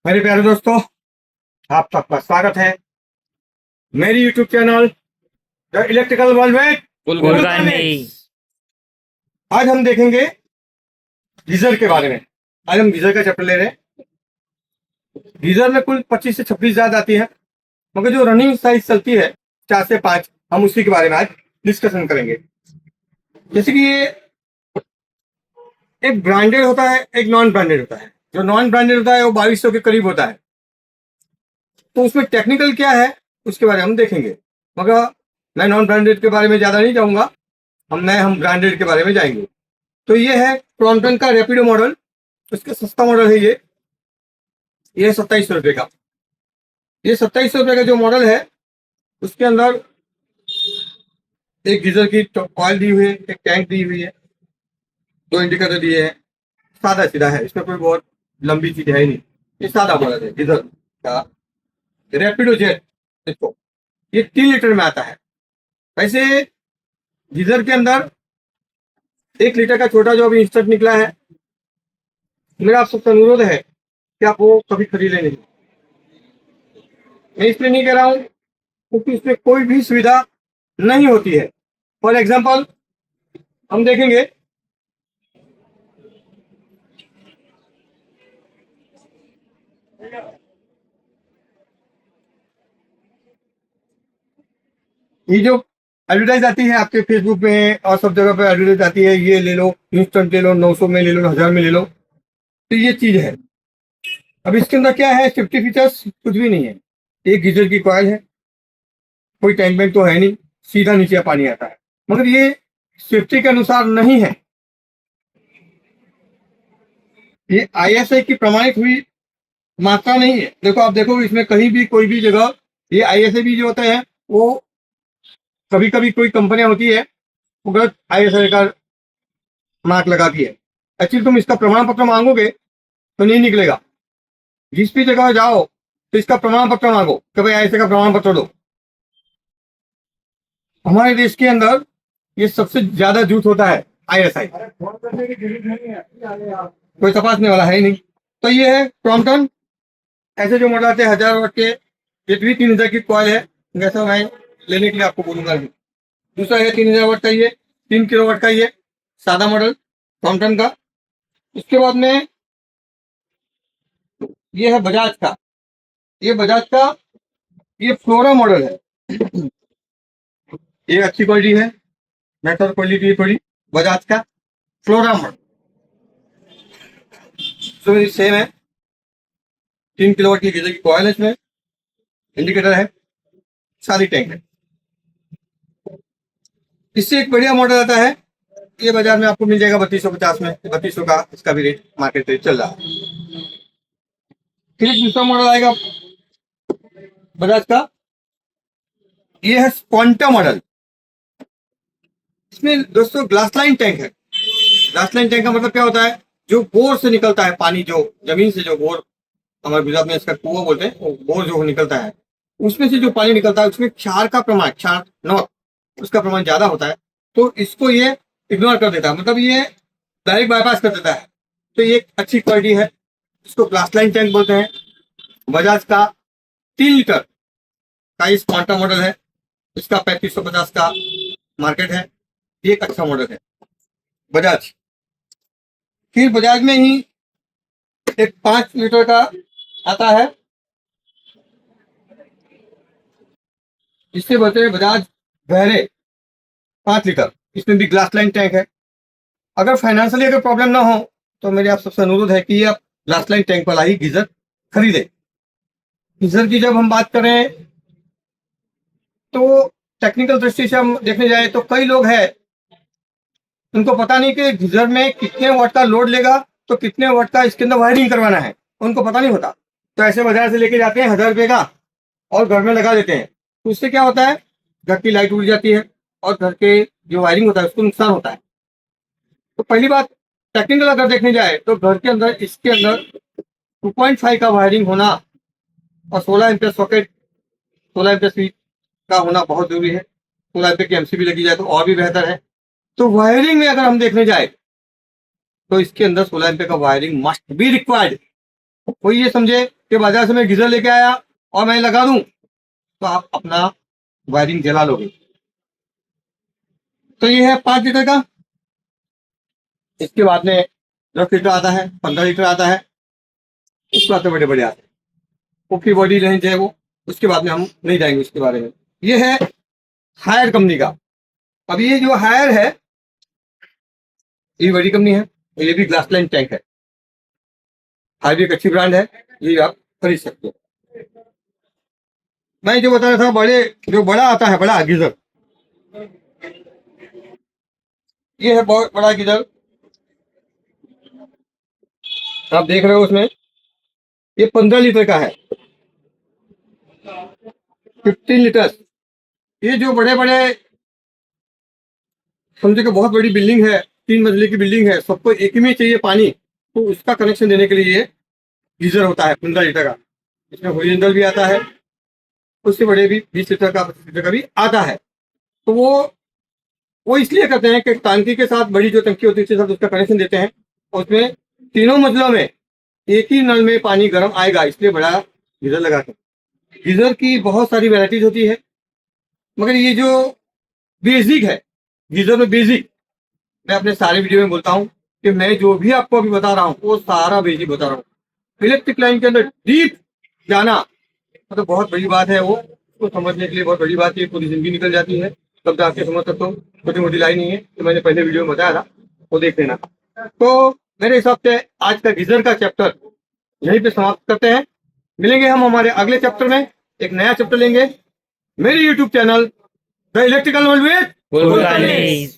मेरे प्यारे दोस्तों, आप सबका स्वागत है मेरी YouTube channel the electrical world में कुलकर्णी। आज हम देखेंगे गीजर के बारे में। आज हम गीजर का चैप्टर ले रहे हैं। गीजर में कुल 25 से 26 जात आती है, मगर जो रनिंग साइज चलती है 4 से 5, हम उसी के बारे में आज डिस्कशन करेंगे। जैसे कि ये एक ब्रांडेड होता है, एक नॉन ब्रांडेड होता है। जो नॉन ब्रांडेड होता है वो 2200 के करीब होता है। तो उसमें टेक्निकल क्या है उसके बारे में हम देखेंगे, मगर मैं नॉन ब्रांडेड के बारे में ज़्यादा नहीं जाऊँगा। हम ब्रांडेड के बारे में जाएंगे। तो ये है क्रॉम्पटन का रैपिडो मॉडल। उसका सस्ता मॉडल है ये 2700 रुपये का। ये 2700 रुपये का जो मॉडल है उसके अंदर एक गीजर की कॉइल दी हुई है, एक टैंक दी हुई है, 2 इंडिकेटर दिए हैं। सादा सीधा है, इसमें कोई बहुत लंबी चीज है ही नहीं। ये सादा मॉडल है गीजर का रैपिडो जेट। इसको ये 3 लीटर में आता है। वैसे गीजर के अंदर 1 लीटर का छोटा जो अभी इंस्टेंट निकला है, मेरा आप सबसे अनुरोध है कि आप वो कभी खरीदे नहीं। मैं इसलिए नहीं कह रहा हूं क्योंकि उसमें कोई भी सुविधा नहीं होती है। फॉर एग्जाम्पल हम देखेंगे ये जो एडवर्टाइज आती है आपके फेसबुक में और सब जगह पे एडवर्टाइज आती है, ये ले लो, इंस्टेंट ले लो, 900 में ले लो, 1000 में ले लो। तो ये चीज है। अब इसके अंदर क्या है, सेफ्टी फीचर्स कुछ भी नहीं है। एक गीजर की कॉइल है, कोई टैंक बैंक तो है नहीं, सीधा नीचे पानी आता है। मगर ये सेफ्टी के अनुसार नहीं है। ये आईएसआई की प्रमाणित हुई मात्रा नहीं है। देखो, आप देखो इसमें कहीं भी कोई भी जगह ये आईएसआई भी जो होता है वो कभी कभी कोई कंपनियां होती है वो गलत आईएसआई का मार्क लगाती है। एक्चुअली तुम इसका प्रमाण पत्र मांगोगे तो नहीं निकलेगा। जिस भी जगह जाओ तो इसका प्रमाण पत्र मांगो कि भाई आईएसआई का प्रमाण पत्र दो। हमारे देश के अंदर ये सबसे ज्यादा झूठ होता है आईएसआई। कोई तपासने वाला है ही नहीं। तो ये है क्रॉम्पटन। ऐसे जो मॉडल आते हैं 1000 वाट के, ये भी 3000 की कॉइल है। जैसा मैं लेने के लिए आपको बोलूंगा। दूसरा है 3000 वाट का, ये 3 किलो वाट का, ये सादा मॉडल क्रॉम्पटन का। इसके बाद में ये है बजाज का। ये बजाज का ये फ्लोरा मॉडल है। ये अच्छी क्वालिटी है, बेहतर क्वालिटी है थोड़ी। बजाज का फ्लोरा मॉडल तो सेम है। 3 किलोवाट की गीजर की कॉइल है, इसमें इंडिकेटर है, सारी टैंक है। इससे एक बढ़िया मॉडल आता है, ये बाजार में आपको मिल जाएगा 3250 में। 3200 का इसका भी रेट, मार्केट रेट चल रहा है। फिर एक दूसरा मॉडल आएगा बजाज का, ये है क्वांटा मॉडल। इसमें दोस्तों ग्लास लाइन टैंक है। ग्लास लाइन टैंक का मतलब क्या होता है, जो बोर से निकलता है पानी, जो जमीन से जो बोर, हमारे गुजरात में इसका कुआं बोलते हैं, वो बोर जो निकलता है उसमें से जो पानी निकलता है उसमें क्षार का प्रमाण, क्षार नमक, उसका प्रमाण ज्यादा होता है। तो इसको ये इग्नोर कर देता है, मतलब ये डायरेक्ट बाईपास कर देता है। तो ये एक अच्छी क्वालिटी है, इसको ग्लास लाइन टैंक बोलते हैं। बजाज का 3 लीटर का इस क्वांटा मॉडल है, इसका 3550 का मार्केट है। ये एक अच्छा मॉडल है बजाज। फिर बजाज में ही एक 5 लीटर का आता है, इससे बोलते हैं बजाज बहरे 5 लीटर। इसमें भी ग्लास लाइन टैंक है। अगर फाइनेंशियली अगर प्रॉब्लम ना हो तो मेरे आप सबसे अनुरोध है कि आप ग्लास लाइन टैंक वाला ही गीजर खरीदें। गीजर की जब हम बात करें तो टेक्निकल दृष्टि से हम देखने जाए तो कई लोग हैं उनको पता नहीं कि गीजर में कितने वाट का लोड लेगा, तो कितने वाट का इसके अंदर वायरिंग करवाना है, उनको पता नहीं होता। तो ऐसे बाजार से लेके जाते हैं 1000 रुपये का और घर में लगा देते हैं। तो उससे क्या होता है, घर की लाइट उड़ जाती है और घर के जो वायरिंग होता है उसको नुकसान होता है। तो पहली बात, टेक्निकल अगर देखने जाए तो घर के अंदर इसके अंदर 2.5 का वायरिंग होना और 16 एम्पियर सॉकेट, 16 एम्पियर स्विच का होना बहुत जरूरी है। 16 एम्पियर की एमसीबी लगी जाए तो और भी बेहतर है। तो वायरिंग में अगर हम देखने जाए तो इसके अंदर 16 एम्पियर का वायरिंग मस्ट बी रिक्वायर्ड। कोई ये समझे कि बाजार से मैं गीजर लेके आया और मैं लगा दूं, तो आप अपना वायरिंग जला लोगे। तो ये है 5 लीटर का। इसके बाद में 10 लीटर आता है, 15 लीटर आता है, उसके बाद तो बड़े बड़े आते हैं। उसकी बॉडी रेंज है वो, उसके बाद में हम नहीं जाएंगे उसके बारे में। ये है हायर कंपनी का। अब ये जो हायर है, ये बड़ी कंपनी है, ये भी ग्लास लाइन टैंक है। हायर भी एक अच्छी ब्रांड है, ये आप खरीद सकते हो। मैं जो बता रहा था, जो बड़ा आता है, बड़ा गीजर, ये है बहुत बड़ा गीजर, आप देख रहे हो उसमें, ये 15 लीटर का है, 15 लीटर। ये जो बड़े बड़े, समझे कि बहुत बड़ी बिल्डिंग है, 3 मंजिले की बिल्डिंग है, सबको एक ही में चाहिए पानी, तो उसका कनेक्शन देने के लिए ये गीजर होता है 15 लीटर का। इसमें हॉरिजॉन्टल भी आता है, उससे बड़े भी 20 लीटर का, 25 लीटर का भी आता है। तो वो इसलिए करते हैं कि टांकी के साथ बड़ी जो टंकी होती है उसके साथ उसका कनेक्शन देते हैं, और उसमें तीनों मंजिलों में एक ही नल में पानी गर्म आएगा, इसलिए बड़ा गीजर लगाते हैं। गीजर की बहुत सारी वैरायटीज होती है, मगर ये जो बेसिक है गीजर में, बेसिक मैं अपने सारे वीडियो में बोलता हूँ कि मैं जो भी आपको अभी बता रहा हूँ वो सारा बेसिक बता रहा हूँ। इलेक्ट्रिक लाइन के अंदर डीप जाना मतलब बहुत बड़ी बात है, वो उसको समझने के लिए बहुत बड़ी बात है, पूरी जिंदगी निकल जाती है तब जाके समझ सकते हो। छोटी मोटी लाइन नहीं है, तो मैंने पहले वीडियो में बताया था, वो देख लेना। तो मेरे हिसाब से आज का गीजर का चैप्टर यहीं पे समाप्त करते हैं। मिलेंगे हम हमारे अगले चैप्टर में, एक नया चैप्टर लेंगे। मेरे YouTube channel the electrical world with Vulcanics।